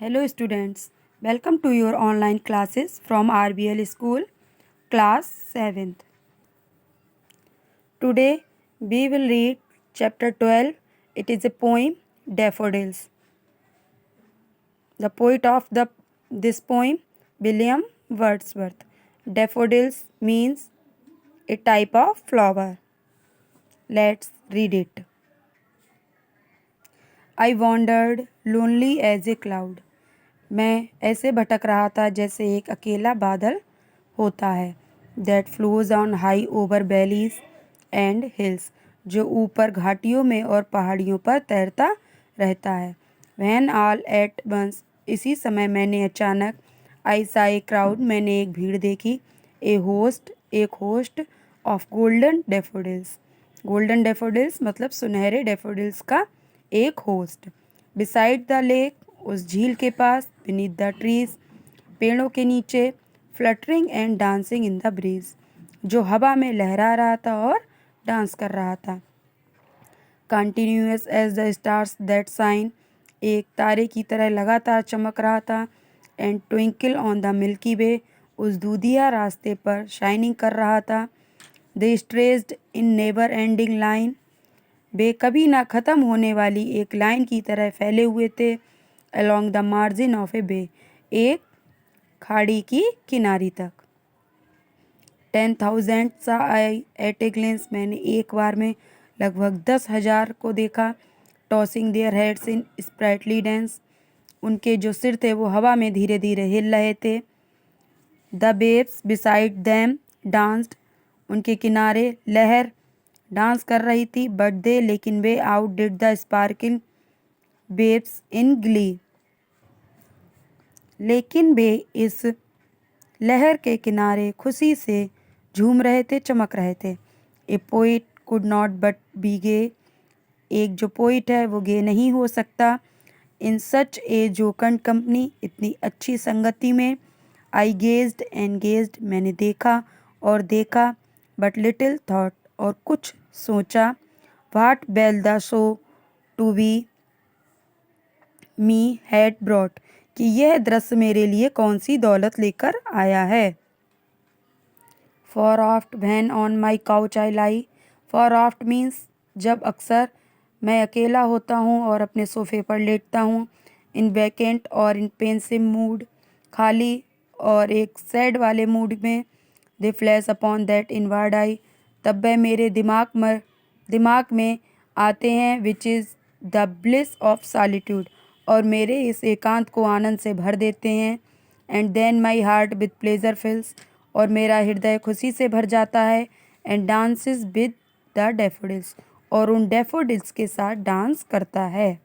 Hello students, welcome to your online classes from RBL School, class 7th. Today we will read chapter 12. It is a poem, Daffodils. The poet of this poem, William Wordsworth. Daffodils means a type of flower. Let's read it. I wandered lonely as a cloud. मैं ऐसे भटक रहा था जैसे एक अकेला बादल होता है. That flows on high over valleys and hills, जो ऊपर घाटियों में और पहाड़ियों पर तैरता रहता है. वैन ऑल एट वंस, इसी समय मैंने अचानक, आई सा ए क्राउड, मैंने एक भीड़ देखी. ए होस्ट, एक host of golden daffodils. Golden daffodils मतलब सुनहरे डेफोडिल्स का एक होस्ट. बिसाइड द लेक, उस झील के पास. बीनीथ द ट्रीज, पेड़ों के नीचे. Fluttering and dancing in the breeze, जो हवा में लहरा रहा था और डांस कर रहा था. Continuous as the stars that shine, एक तारे की तरह लगातार चमक रहा था. And twinkle on the Milky Way, उस दूधिया रास्ते पर शाइनिंग कर रहा था. They stretched in never ending line, वे कभी ना ख़त्म होने वाली एक लाइन की तरह फैले हुए थे. अलॉन्ग द मार्जिन ऑफ ए बे, एक खाड़ी की किनारी तक. 10,000 सा आई एट ए ग्लेंस, मैंने एक बार में लगभग 10,000 को देखा. Tossing their heads in sprightly dance, उनके जो सिर थे वो हवा में धीरे धीरे हिल रहे थे. The waves beside them danced, उनके किनारे लहर डांस कर रही थी. बट दे, लेकिन वे outdid the sparkling waves in glee, लेकिन वे इस लहर के किनारे खुशी से झूम रहे थे, चमक रहे थे. A poet could not but be gay, एक जो पोइट है वो गे नहीं हो सकता. इन सच ए जोकंड कंपनी, इतनी अच्छी संगति में. आई गेज्ड एंड गेज्ड, मैंने देखा और देखा. बट लिटिल थॉट, और कुछ सोचा. What bell the show to be me had brought, कि यह दृश्य मेरे लिए कौन सी दौलत लेकर आया है. For oft when on my couch I lie, for oft means जब अक्सर मैं अकेला होता हूँ और अपने सोफे पर लेटता हूँ. इन वैकेंट और इन पेंसिव मूड, खाली और एक सैड वाले मूड में. दे फ्लैश अपॉन दैट इनवर्ड आई, तब वह मेरे दिमाग में आते हैं. Which is the bliss of solitude, और मेरे इस एकांत को आनंद से भर देते हैं. And then my heart with pleasure fills, और मेरा हृदय खुशी से भर जाता है. And dances with the daffodils, और उन डैफोडिल्स के साथ डांस करता है.